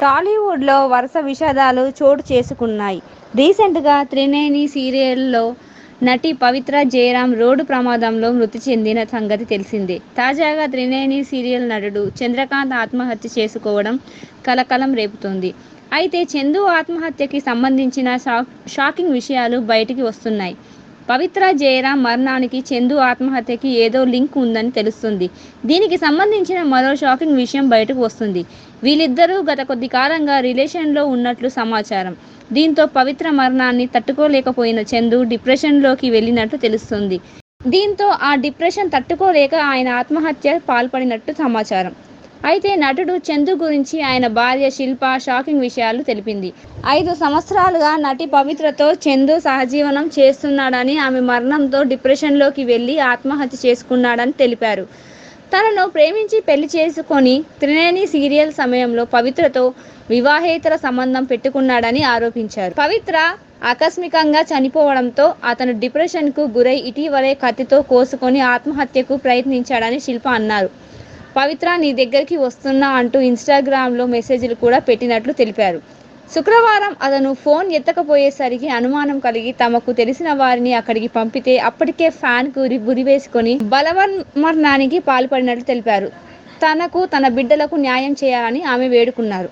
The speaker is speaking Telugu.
టాలీవుడ్లో వరుస విషాదాలు చోటు చేసుకున్నాయి. రీసెంట్గా త్రినేని సీరియల్లో నటి పవిత్ర జయరాం రోడ్డు ప్రమాదంలో మృతి చెందిన సంగతి తెలిసిందే. తాజాగా త్రినేని సీరియల్ నటుడు చంద్రకాంత్ ఆత్మహత్య చేసుకోవడం కలకలం రేపుతోంది. అయితే చందు ఆత్మహత్యకి సంబంధించిన షాకింగ్ విషయాలు బయటికి వస్తున్నాయి. పవిత్ర జయరాం మరణానికి చందు ఆత్మహత్యకి ఏదో లింక్ ఉందని తెలుస్తుంది. దీనికి సంబంధించిన మరో షాకింగ్ విషయం బయటకు వస్తుంది. వీళ్ళిద్దరూ గత కొద్ది కాలంగా రిలేషన్లో ఉన్నట్లు సమాచారం. దీంతో పవిత్ర మరణాన్ని తట్టుకోలేకపోయిన చందు డిప్రెషన్లోకి వెళ్ళినట్లు తెలుస్తుంది. దీంతో ఆ డిప్రెషన్ తట్టుకోలేక ఆయన ఆత్మహత్య పాల్పడినట్టు సమాచారం. అయితే నటుడు చందు గురించి ఆయన భార్య శిల్ప షాకింగ్ విషయాలు తెలిపింది. 5 సంవత్సరాలుగా నటి పవిత్రతో చందు సహజీవనం చేస్తున్నాడని, ఆమె మరణంతో డిప్రెషన్లోకి వెళ్లి ఆత్మహత్య చేసుకున్నాడని తెలిపారు. తనను ప్రేమించి పెళ్లి చేసుకొని త్రినేని సీరియల్ సమయంలో పవిత్రతో వివాహేతర సంబంధం పెట్టుకున్నాడని ఆరోపించారు. పవిత్ర ఆకస్మికంగా చనిపోవడంతో అతను డిప్రెషన్కు గురై ఇటీవలే కత్తితో కోసుకొని ఆత్మహత్యకు ప్రయత్నించాడని శిల్ప అన్నారు. పవిత్ర నీ దగ్గరికి వస్తున్నా అంటూ ఇన్స్టాగ్రామ్లో మెసేజ్లు కూడా పెట్టినట్లు తెలిపారు. శుక్రవారం అతను ఫోన్ ఎత్తకపోయేసరికి అనుమానం కలిగి తమకు తెలిసిన వారిని అక్కడికి పంపితే అప్పటికే ఫ్యాన్కు గురివేసుకొని బలవన్మరణానికి పాల్పడినట్లు తెలిపారు. తనకు తన బిడ్డలకు న్యాయం చేయాలని ఆమె వేడుకున్నారు.